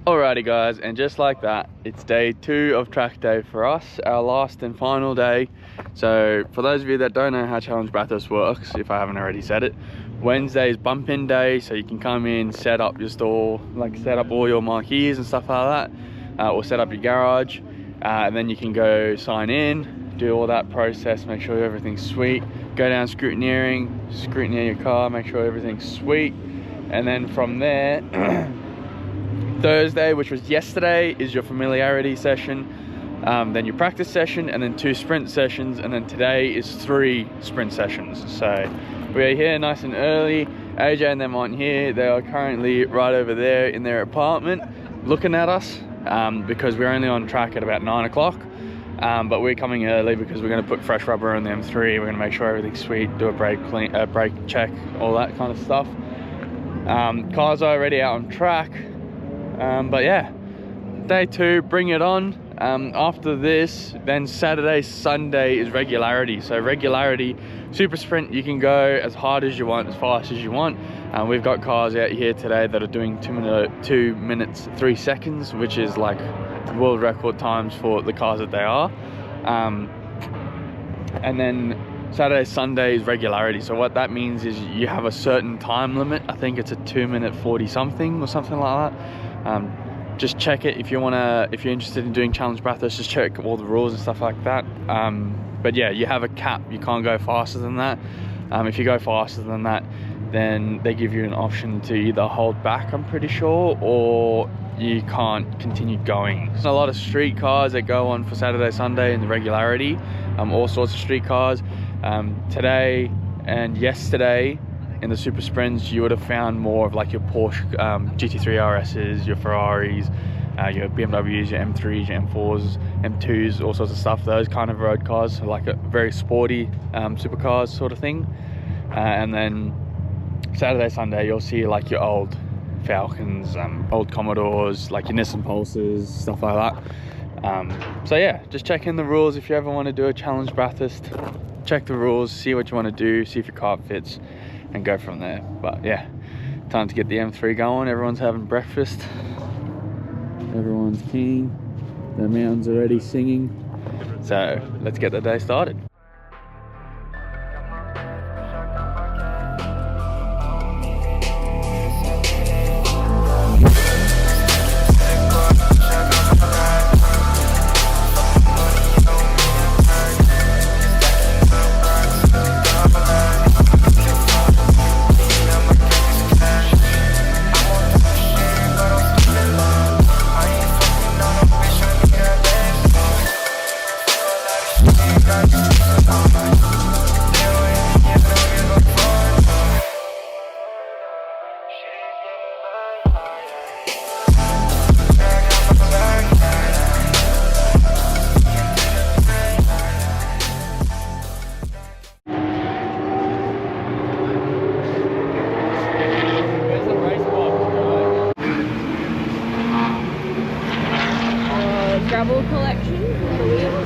Alrighty guys, and just like that, it's day 2 of track day for us, our last and final day. So for those of you that don't know how Challenge Bathurst works, if I haven't already said it, Wednesday is bump in day, so you can come in, set up your stall, like set up all your marquees and stuff like that, or set up your garage, and then you can go sign in, do all that process, make sure everything's sweet, go down scrutineer your car, make sure everything's sweet, and then from there Thursday, which was yesterday, is your familiarity session, then your practice session, and then 2 sprint sessions, and then today is 3 sprint sessions. So we're here nice and early. AJ and them aren't here. They are currently right over there in their apartment looking at us, because we're only on track at about 9 o'clock, but we're coming early because we're going to put fresh rubber on the M3. We're going to make sure everything's sweet, do a brake check, all that kind of stuff. Cars are already out on track. But yeah, day 2, bring it on. After this, then Saturday, Sunday is regularity. So regularity, super sprint, you can go as hard as you want, as fast as you want. We've got cars out here today that are doing 2 minutes 3 seconds, which is like world record times for the cars that they are. And then Saturday, Sunday is regularity. So what that means is you have a certain time limit. I think it's a 2 minute 40 something or something like that. Just check it if you're interested in doing Challenge Bathurst. Just check all the rules and stuff like that. But yeah, you have a cap. You can't go faster than that. If you go faster than that, then they give you an option to either hold back, I'm pretty sure, or you can't continue going. There's a lot of street cars that go on for Saturday, Sunday in the regularity. All sorts of street cars. Today and yesterday in the super sprints, you would have found more of like your Porsche GT3 RSs, your Ferraris, your BMWs, your M3s, your M4s, M2s, all sorts of stuff. Those kind of road cars, so like a very sporty supercars sort of thing. And then Saturday, Sunday, you'll see like your old Falcons, old Commodores, like your Nissan Pulsars, stuff like that. So yeah, just check in the rules if you ever want to do a Challenge Bathurst. Check the rules, see what you want to do, see if your car fits, and go from there. But yeah, time to get the M3 going. Everyone's having breakfast, everyone's keen, the mountain's already singing, so let's get the day started. Gravel collection for the wheels.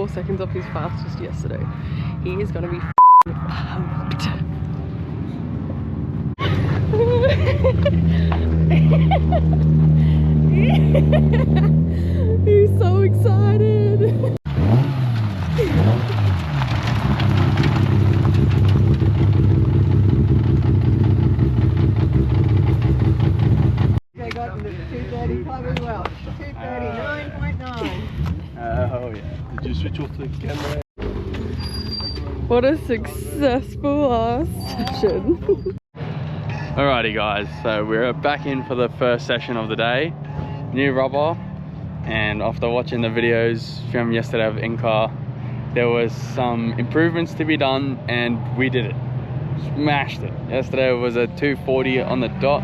4 seconds off his fastest yesterday. He is gonna be pumped. He's so excited. They got into 230 club as well. 239.9. Oh yeah. Did you switch off the camera? What a successful last session. Alrighty guys, so we're back in for the first session of the day. New rubber, and after watching the videos from yesterday of in-car, there was some improvements to be done and we did it. Smashed it. Yesterday was a 240 on the dot,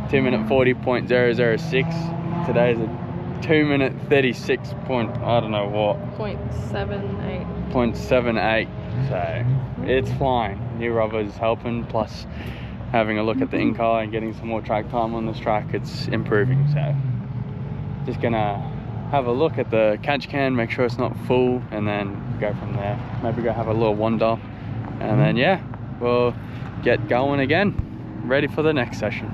2 minute 40.006. Today's a 2 minute 36 point, I don't know what. 0.78. 0.78, so it's flying. New rubber's helping, plus having a look at the in-car and getting some more track time on this track, it's improving. So just gonna have a look at the catch can, make sure it's not full, and then go from there. Maybe go have a little wander, and then yeah, we'll get going again, ready for the next session.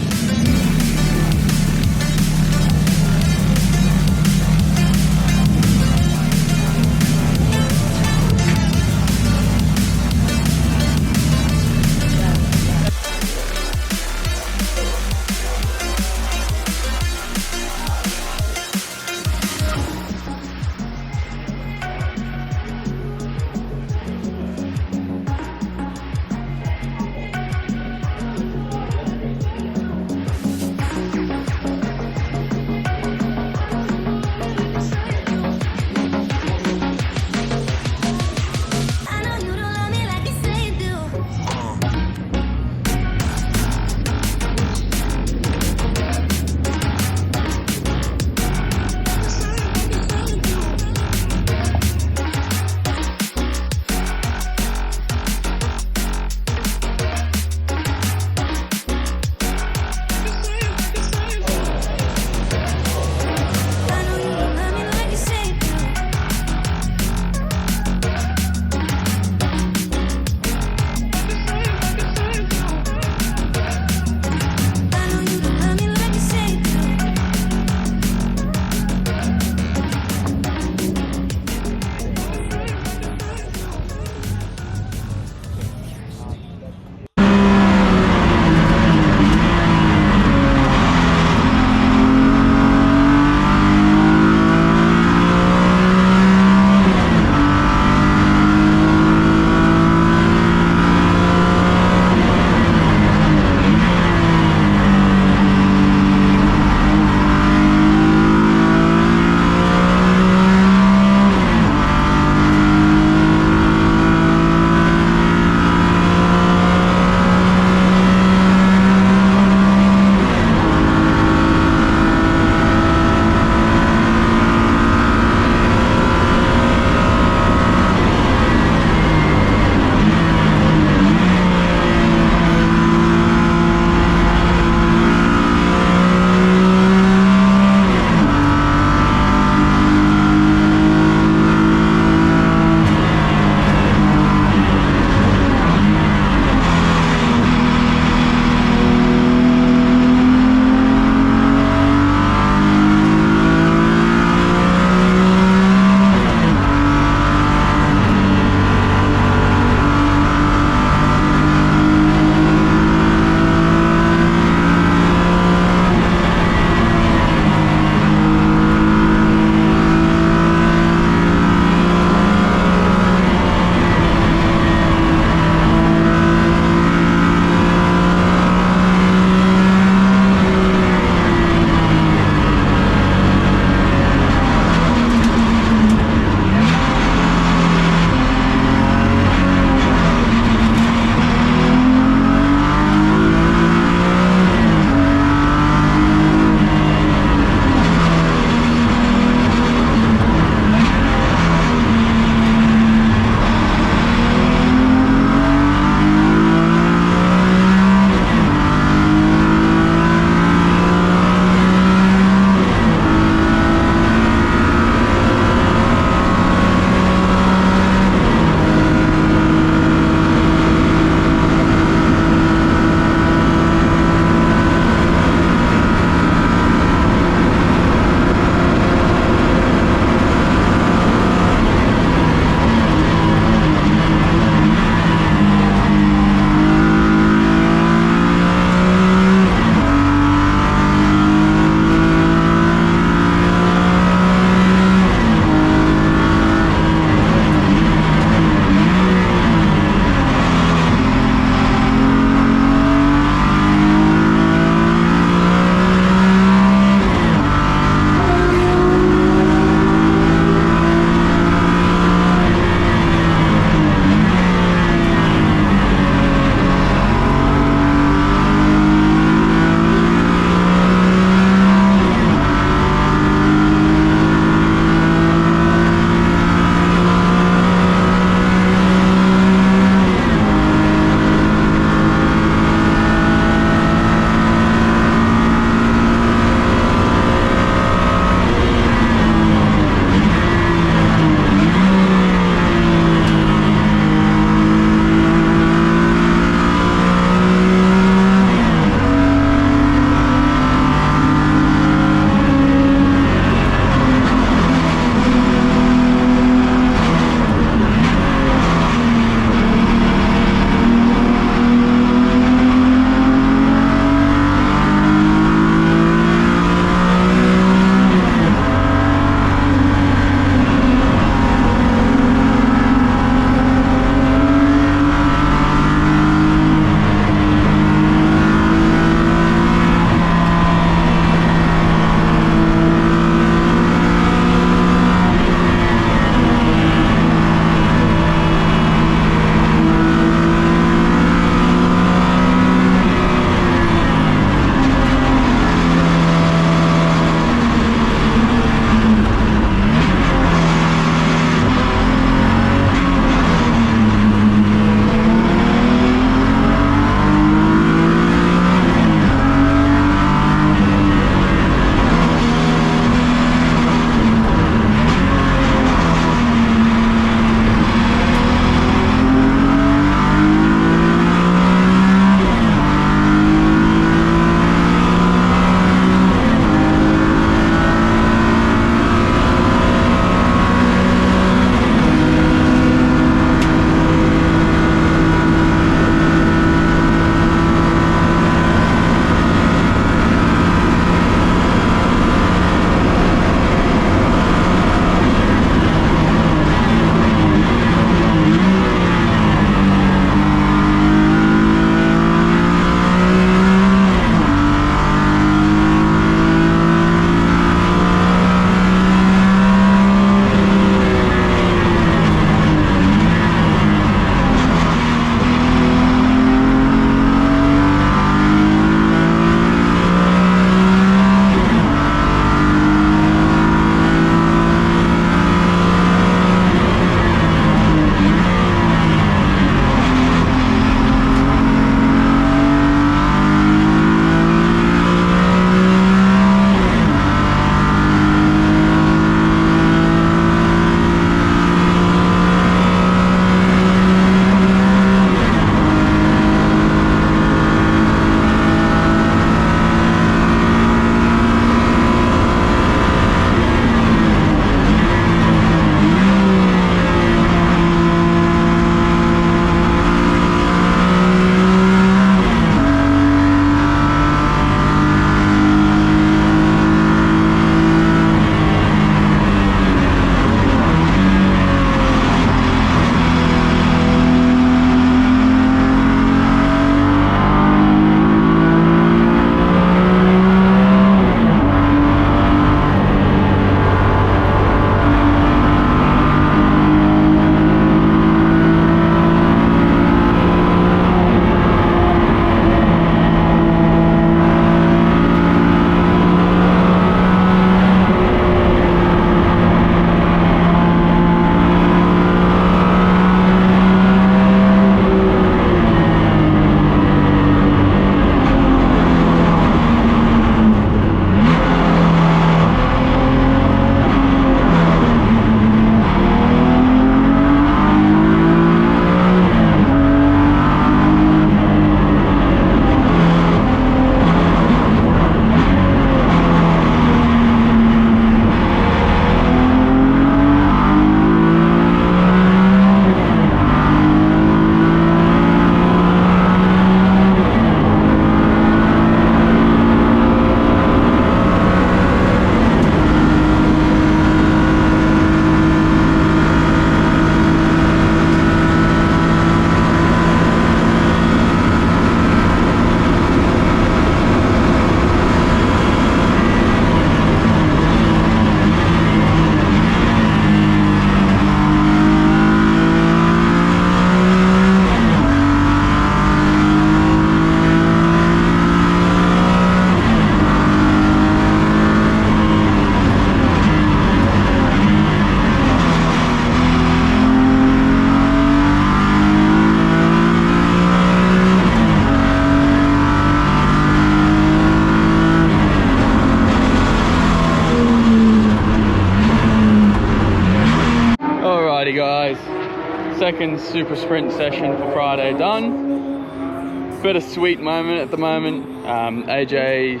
second super sprint session for Friday done. Bittersweet moment at the moment. AJ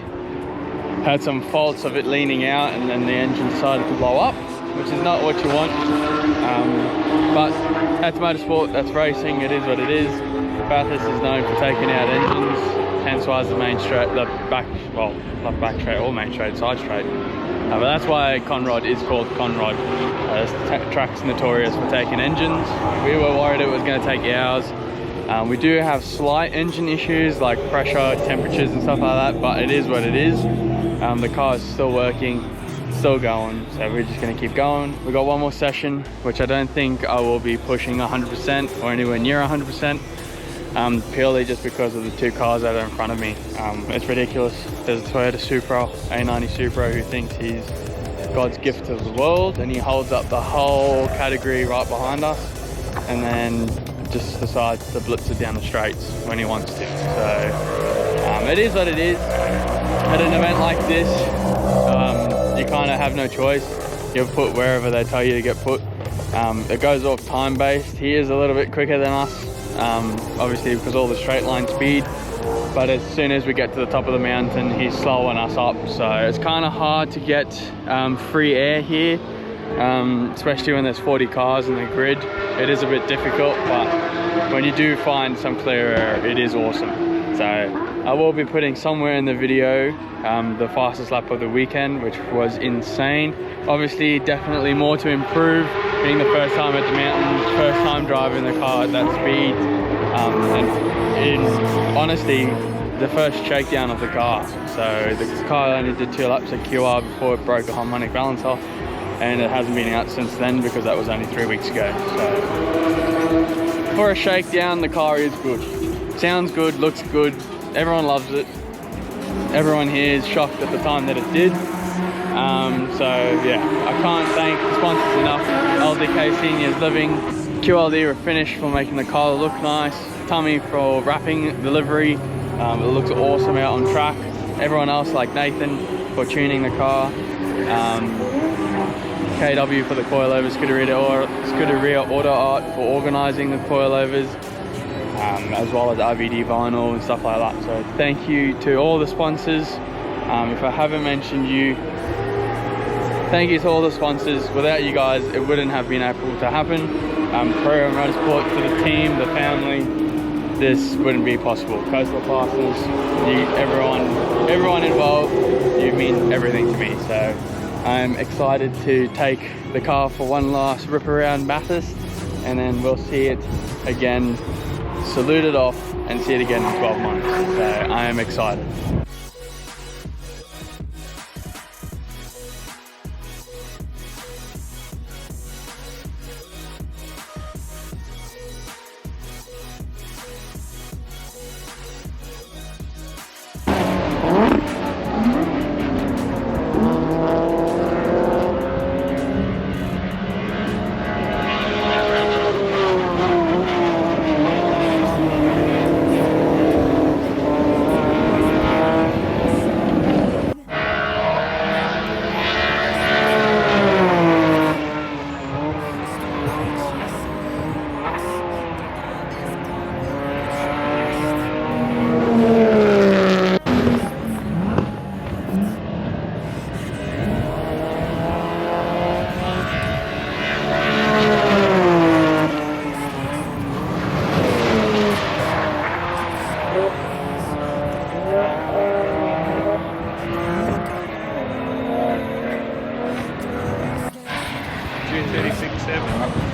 had some faults of it leaning out, and then the engine decided to blow up, which is not what you want. But that's motorsport, that's racing, it is what it is. Bathurst is known for taking out engines, hence why the main straight, the back, well, not back straight or main straight, side straight. But that's why Conrod is called Conrod. This track's notorious for taking engines. We were worried it was going to take hours. We do have slight engine issues like pressure, temperatures and stuff like that, but it is what it is. The car is still working, still going, so we're just going to keep going. We've got one more session, which I don't think I will be pushing 100% or anywhere near 100%, purely just because of the two cars that are in front of me. It's ridiculous. There's a Toyota Supra, A90 Supra, who thinks he's God's gift to the world, and he holds up the whole category right behind us, and then just decides to blitz it down the straights when he wants to. So it is what it is. At an event like this, you kind of have no choice. You're put wherever they tell you to get put. It goes off time based. He is a little bit quicker than us, obviously because all the straight line speed, but as soon as we get to the top of the mountain, he's slowing us up. So it's kind of hard to get free air here, especially when there's 40 cars in the grid. It is a bit difficult, but when you do find some clear air, it is awesome. So I will be putting somewhere in the video the fastest lap of the weekend, which was insane. Obviously, definitely more to improve, being the first time at the mountain, first time driving the car at that speed, and honestly, the first shakedown of the car. So the car only did 2 laps at QR before it broke the harmonic balance off, and it hasn't been out since then because that was only 3 weeks ago. So for a shakedown, the car is good. Sounds good, looks good, everyone loves it. Everyone here is shocked at the time that it did. So yeah, I can't thank the sponsors enough. LDK Seniors Living, QLD Refinish for making the car look nice, Tommy for wrapping the livery, it looks awesome out on track. Everyone else like Nathan for tuning the car, KW for the coilovers, Scuderia AutoArt for organising the coilovers, as well as IVD Vinyl and stuff like that. So thank you to all the sponsors. If I haven't mentioned you, thank you to all the sponsors. Without you guys, it wouldn't have been able to happen. Pereira Motorsport, to the team, the family, this wouldn't be possible. Coastal Fasteners, everyone involved, you mean everything to me. So I'm excited to take the car for one last rip around Bathurst, and then we'll see it again, salute it off, and see it again in 12 months. So I am excited.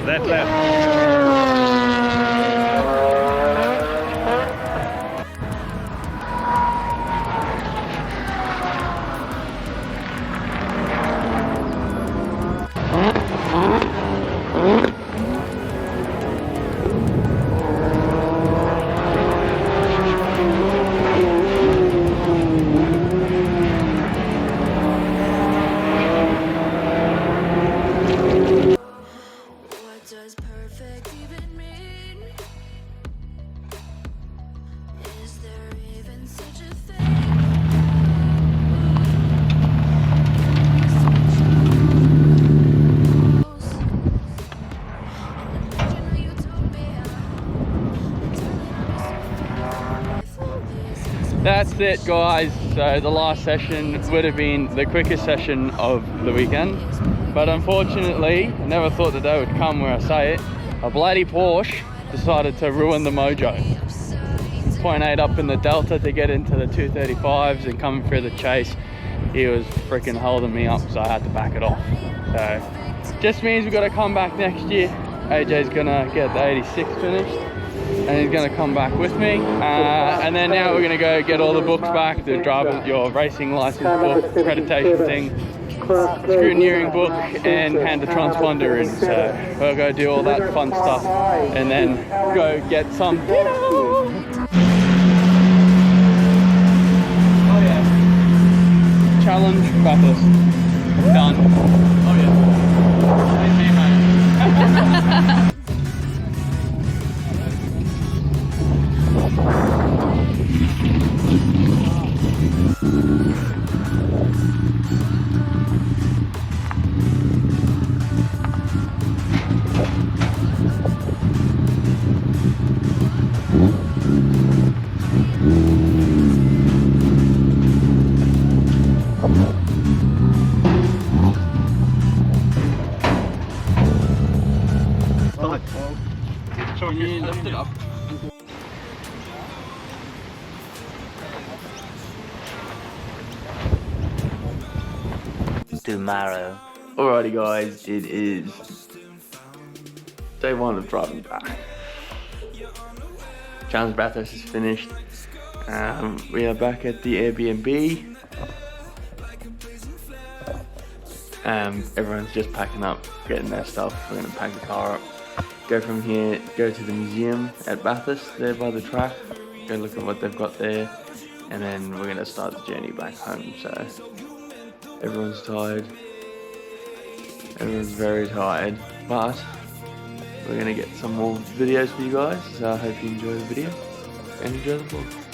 That lap. that's it, guys. So the last session would have been the quickest session of the weekend, but unfortunately, I never thought the day would come where I say it. A bloody Porsche decided to ruin the mojo. 0.8 up in the Delta to get into the 235s, and coming through the chase, he was freaking holding me up, so I had to back it off. So just means we've got to come back next year. AJ's gonna get the 86 finished, and he's gonna come back with me. And then now we're gonna go get all the books back, the driver, your racing license book, accreditation thing, scrutineering book, and hand the transponder in. So we'll go do all that fun stuff, and then go get some dinner. Oh yeah. Challenge Bathurst. Done. Oh yeah. It's me, mate. You lift it up. Tomorrow. Alrighty guys, it is day one of driving back. Challenge Bathurst is finished. We are back at the Airbnb. Everyone's just packing up, getting their stuff. We're gonna pack the car up, go from here, go to the museum at Bathurst, there by the track, go look at what they've got there, and then we're gonna start the journey back home. So everyone's tired. Everyone's very tired, but we're gonna get some more videos for you guys. So I hope you enjoy the video and enjoy the vlog.